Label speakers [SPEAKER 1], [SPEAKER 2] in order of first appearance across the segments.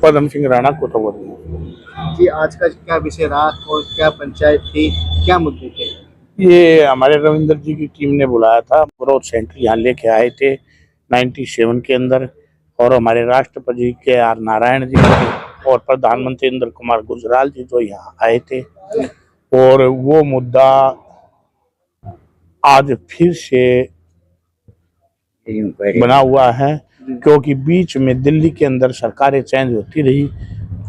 [SPEAKER 1] पदम सिंह राणा कोतवाली।
[SPEAKER 2] जी, आज का क्या विषय रहा और क्या पंचायत थी, क्या मुद्दे थे?
[SPEAKER 1] ये हमारे रविंद्र जी की टीम ने बुलाया था, ग्रोथ सेंटर यहाँ लेके आए थे 97 के अंदर, और हमारे राष्ट्रपति के आर नारायण जी और प्रधानमंत्री इंद्र कुमार गुजराल जी जो यहाँ आए थे, और वो मुद्दा आज फिर से बना हुआ है, क्योंकि बीच में दिल्ली के अंदर सरकारें चेंज होती रही।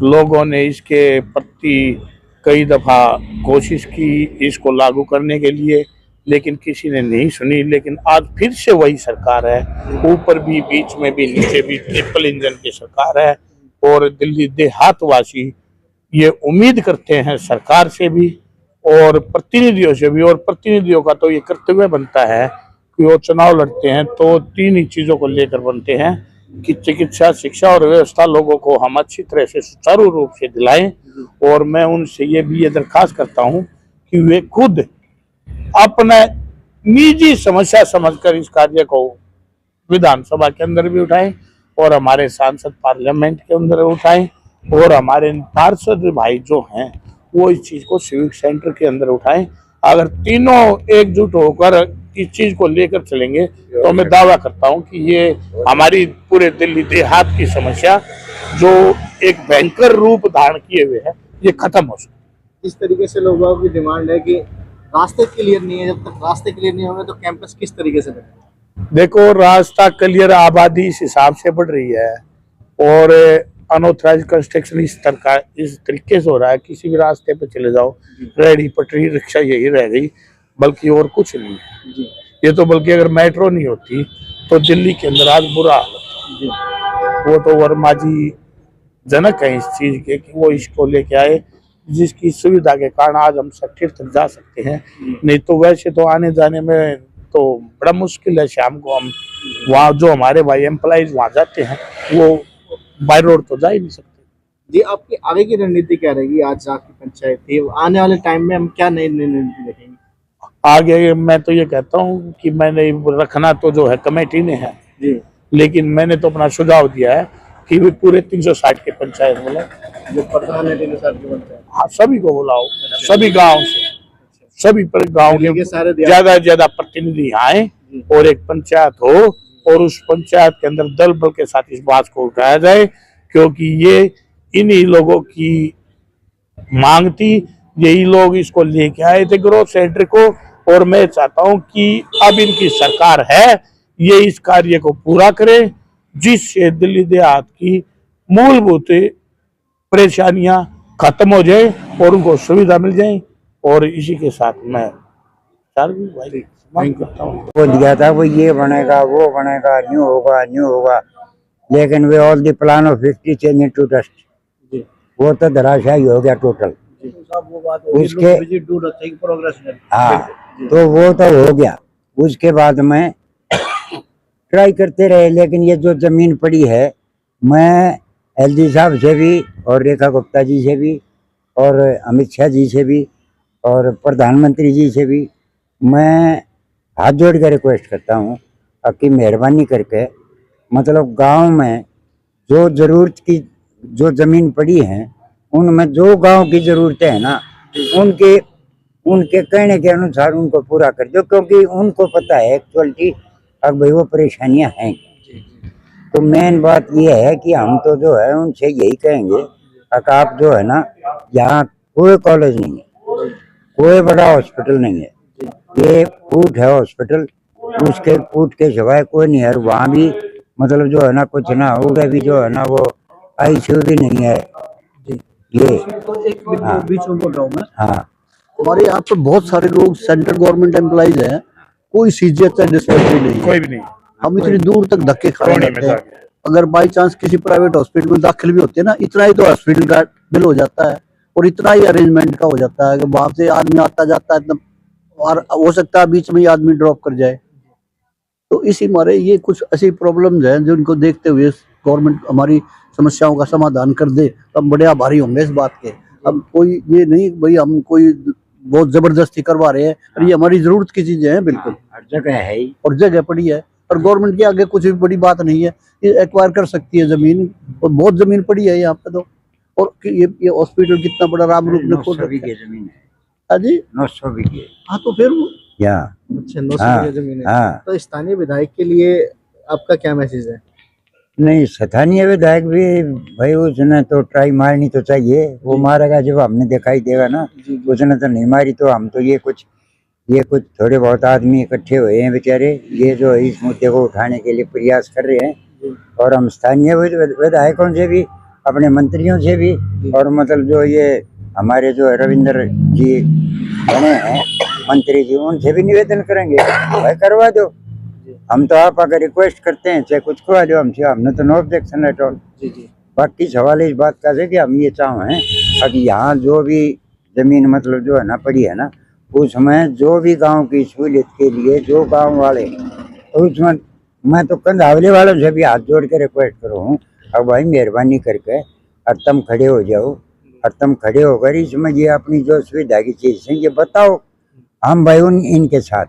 [SPEAKER 1] लोगों ने इसके प्रति कई दफा कोशिश की इसको लागू करने के लिए, लेकिन किसी ने नहीं सुनी। लेकिन आज फिर से वही सरकार है, ऊपर भी, बीच में भी, नीचे भी ट्रिपल इंजन की सरकार है। और दिल्ली देहातवासी ये उम्मीद करते हैं सरकार से भी और प्रतिनिधियों से भी, और प्रतिनिधियों का तो ये कर्तव्य बनता है कि वो चुनाव लड़ते हैं तो तीन ही चीजों को लेकर बनते हैं कि चिकित्सा, शिक्षा और व्यवस्था लोगों को हम अच्छी तरह से सुचारू रूप से दिलाएं। और मैं उनसे ये दरखास्त करता हूं कि वे खुद अपना निजी समस्या समझकर इस कार्य को विधानसभा के अंदर भी उठाएं और हमारे सांसद पार्लियामेंट के अंदर उठाएं, और हमारे पार्षद भाई जो हैं वो इस चीज को सिविक सेंटर के अंदर उठाएं। अगर तीनों एकजुट होकर इस चीज को लेकर चलेंगे तो मैं दावा करता हूं कि ये हमारी पूरे दिल्ली देहात की समस्या जो एक भयंकर रूप धारण किए हुए है, ये खत्म हो सकती।
[SPEAKER 2] इस तरीके से लोगों की डिमांड है कि रास्ते क्लियर नहीं है, जब तक रास्ते क्लियर नहीं होंगे तो कैंपस किस तरीके से बनेगा?
[SPEAKER 1] देखो, रास्ता क्लियर, आबादी इस हिसाब से बढ़ रही है और अनऑथराइज कंस्ट्रक्शन इस तरीके से हो रहा है। किसी भी रास्ते पे चले जाओ, रेहड़ी पटरी रिक्शा यही रह गई, बल्कि और कुछ नहीं है। ये तो बल्कि अगर मेट्रो नहीं होती तो दिल्ली के अंदर आज बुरा हाल है। वो तो वर्मा जी जनक है इस चीज के कि वो इसको लेके आए, जिसकी सुविधा के कारण आज हम सट्टी तक जा सकते हैं। नहीं तो वैसे तो आने जाने में तो बड़ा मुश्किल है। शाम को हम वहाँ जो हमारे भाई एम्प्लॉइज वहाँ जाते हैं वो बाय रोड तो जा ही नहीं सकते।
[SPEAKER 2] जी, आपकी आगे की रणनीति क्या रहेगी? आज आपकी पंचायत थी, आने वाले टाइम में हम क्या नई रणनीति देखेंगे?
[SPEAKER 1] आगे मैं तो ये कहता हूँ कि मैंने रखना तो जो है कमेटी ने है
[SPEAKER 2] जी,
[SPEAKER 1] लेकिन मैंने तो अपना सुझाव दिया है कि वे पूरे 360 के पंचायत बुलाओ,
[SPEAKER 2] जो प्रधान है 360 की पंचायत।
[SPEAKER 1] हाँ सभी को बुलाओ, सभी गाँव से, सभी गाँव के
[SPEAKER 2] सारे
[SPEAKER 1] ज्यादा से ज्यादा प्रतिनिधि आए और एक पंचायत हो, और उस पंचायत के अंदर दल बल के साथ इस बात को उठाया जाए, क्योंकि ये इन्हीं लोगों की मांग थी। यही लोग इसको लेके आए थे ग्रोथ सेंटर को, और मैं चाहता हूं कि अब इनकी सरकार है, ये इस कार्य को पूरा करे, जिससे दिल्ली देहात की मूलभूत परेशानियां खत्म हो जाए और उनको सुविधा मिल जाए। और इसी के साथ मैं करता हूँ।
[SPEAKER 3] वो दिया था वो ये बनेगा, वो बनेगा, न्यू होगा, न्यू होगा, लेकिन way all the plan of 50 change into dust, वो तो धराशायी हो गया टोटल। उसके हाँ, तो वो तो हो गया। उसके बाद में ट्राई करते रहे, लेकिन ये जो जमीन पड़ी है, मैं एलजी साहब से भी और रेखा गुप्ता जी से भी और अमित शाह जी से भी और प्रधानमंत्री जी से भी मैं हाथ जोड़ कर रिक्वेस्ट करता हूँ कि मेहरबानी करके मतलब गांव में जो ज़रूरत की जो ज़मीन पड़ी है, उनमें जो गांव की ज़रूरतें हैं ना, उनके कहने के अनुसार उनको पूरा कर दो, क्योंकि उनको पता है एक्चुअलिटी अब भाई वो परेशानियां हैं। तो मेन बात ये है कि हम तो जो है उनसे यही कहेंगे कि आप जो है ना, यहाँ कोई कॉलेज नहीं है, कोई बड़ा हॉस्पिटल नहीं है, ये फूट है हॉस्पिटल, उसके फूट के सिवाय कोई नहीं है। वहाँ भी मतलब जो है ना कुछ ना उधर भी जो है ना वो आईसीयू भी नहीं है। ये
[SPEAKER 4] तो एक बीच में बोल रहा हूँ मैं।
[SPEAKER 3] हाँ,
[SPEAKER 4] हमारे यहाँ पर बहुत सारे लोग सेंट्रल गवर्नमेंट एम्प्लॉइज हैं, कोई सीजीएच या डिस्पेंसरी नहीं है,
[SPEAKER 1] कोई भी नहीं।
[SPEAKER 4] हम इतनी दूर तक धक्के खाने जाते हैं। अगर बाई चांस किसी प्राइवेट हॉस्पिटल में दाखिल भी होते हैं ना, इतना ही तो हॉस्पिटल का बिल हो जाता है और इतना ही अरेंजमेंट का हो जाता है कि वहां से आदमी आता जाता है, और हो सकता है बीच में ही आदमी ड्रॉप कर जाए। तो इसी मारे ये कुछ ऐसी प्रॉब्लम्स हैं जिनको देखते हुए गवर्नमेंट हमारी समस्याओं का समाधान कर दे तो हम बड़े आभारी होंगे इस बात के। अब कोई ये नहीं भाई हम कोई बहुत जबरदस्ती करवा रहे हैं, और ये हमारी जरूरत की चीजें हैं बिल्कुल,
[SPEAKER 3] हर जगह है ही
[SPEAKER 4] और जगह पड़ी है। और गवर्नमेंट के आगे कुछ भी बड़ी बात नहीं है, ये एक्वायर कर सकती है जमीन, और बहुत जमीन पड़ी है यहाँ पे तो। और ये हॉस्पिटल कितना बड़ा रामरूप ने खोल रखा है।
[SPEAKER 3] जमीन है
[SPEAKER 4] हाँ जी,
[SPEAKER 3] 900 बीघे।
[SPEAKER 4] हाँ तो फिर
[SPEAKER 3] या
[SPEAKER 2] अच्छा 900
[SPEAKER 3] हाँ,
[SPEAKER 2] बीघा जमीन है।
[SPEAKER 3] हाँ।
[SPEAKER 2] तो स्थानीय विधायक के लिए आपका क्या मैसेज है?
[SPEAKER 3] नहीं, स्थानीय विधायक भी भाई उसने तो ट्राई मारनी तो चाहिए, वो मारेगा जब हमने दिखाई देगा ना। उसने तो नहीं मारी, तो हम तो ये कुछ थोड़े बहुत आदमी इकट्ठे हुए हैं बेचारे, ये जो इस मुद्दे को उठाने के लिए प्रयास कर रहे हैं। और हम स्थानीय विधायकों से भी, अपने मंत्रियों से भी, और मतलब जो ये हमारे जो रविंद्र जी बने हैं मंत्री जी, उनसे भी निवेदन करेंगे भाई करवा दो। हम तो आप अगर रिक्वेस्ट करते हैं चाहे कुछ करवा दो हमसे, हमने तो नो ऑब्जेक्शन एट ऑल। बाकी सवाल इस बात का है कि हम ये चाहें अभी यहाँ जो भी जमीन मतलब जो है ना पड़ी है ना, उसमें जो भी गांव की सहूलियत के लिए जो गांव वाले, तो उसमें मैं तो कंधावले वालों से भी हाथ जोड़ के रिक्वेस्ट करूँ हूँ, अब भाई मेहरबानी करके और तुम खड़े हो जाओ, और तुम खड़े होकर इसमें ये अपनी जो सुविधा की चीज है ये बताओ, हम भाई इनके साथ,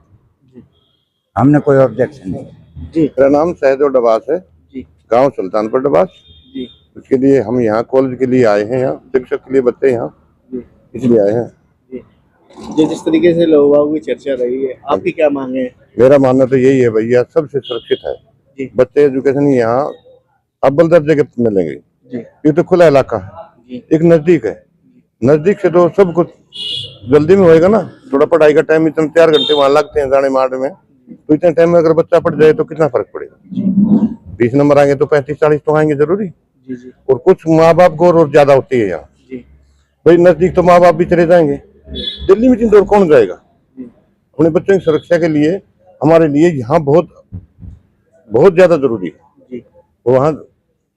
[SPEAKER 3] हमने कोई ऑब्जेक्शन नहीं।
[SPEAKER 2] जी
[SPEAKER 5] मेरा नाम सहदेव डबास है, गांव सुल्तानपुर डबास।
[SPEAKER 2] जी
[SPEAKER 5] उसके लिए हम यहाँ कॉलेज के लिए आए हैं, यहाँ शिक्षक के लिए बच्चे यहाँ इसलिए आए हैं।
[SPEAKER 2] जी जिस तरीके से लोगों की चर्चा रही है, आपकी क्या मांगे हैं?
[SPEAKER 5] मेरा मानना तो यही है भैया, सबसे सुरक्षित है बच्चे एजुकेशन यहाँ अव्वल दर्जे के मिलेंगे। ये तो खुला इलाका है, एक नजदीक है, नजदीक से तो सब कुछ जल्दी में होएगा ना। थोड़ा पढ़ाई का टाइम इतने 4 घंटे वहाँ लगते हैं जाने मार्ड में, तो इतने टाइम में अगर बच्चा पढ़ जाए तो कितना फर्क पड़ेगा। 20 नंबर आएंगे तो 35-40 तो आएंगे जरूरी। और कुछ माँ बाप को और ज्यादा होती है यहाँ भाई, नजदीक तो माँ बाप भी चले जाएंगे, दिल्ली में इंदौर कौन जाएगा। अपने बच्चों की सुरक्षा के लिए हमारे लिए यहाँ बहुत ज्यादा जरूरी है। वो वहाँ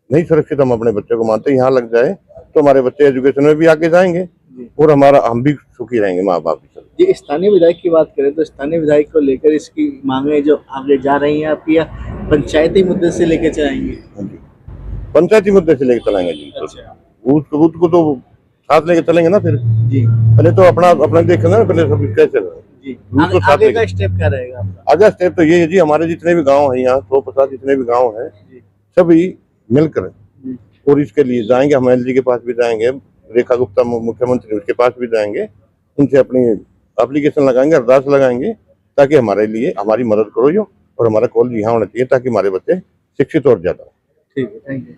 [SPEAKER 5] नहीं सुरक्षित हम अपने बच्चों को मानते, यहाँ लग जाए तो हमारे बच्चे एजुकेशन में भी आगे जाएंगे और हम भी सुखी रहेंगे, माँ बाप भी।
[SPEAKER 2] जी स्थानीय विधायक की बात करें तो स्थानीय विधायक को लेकर इसकी मांगे जो आगे जा रही हैं आपकी, या पंचायती मुद्दे से लेकर चलाएंगे?
[SPEAKER 5] पंचायती मुद्दे से लेकर चलाएंगे जी। उसको तो साथ लेके चलेंगे ना फिर। पहले तो अपना देखेंगे ना, पहले सब कैसे
[SPEAKER 2] आगे का स्टेप क्या रहेगा आपका?
[SPEAKER 5] आगे स्टेप तो ये है जी, हमारे जितने भी गांव हैं यहाँ 100-50 जितने भी गांव हैं सभी मिलकर और इसके लिए जाएंगे। हम एलजी के पास भी जाएंगे, रेखा गुप्ता मुख्यमंत्री उसके पास भी जाएंगे, उनसे अपनी एप्लीकेशन लगाएंगे, अरदास लगाएंगे ताकि हमारे लिए हमारी मदद करो जो, और हमारा कॉलेज यहाँ होना चाहिए ताकि हमारे बच्चे शिक्षित और ज्यादा।
[SPEAKER 2] ठीक है, थैंक यू।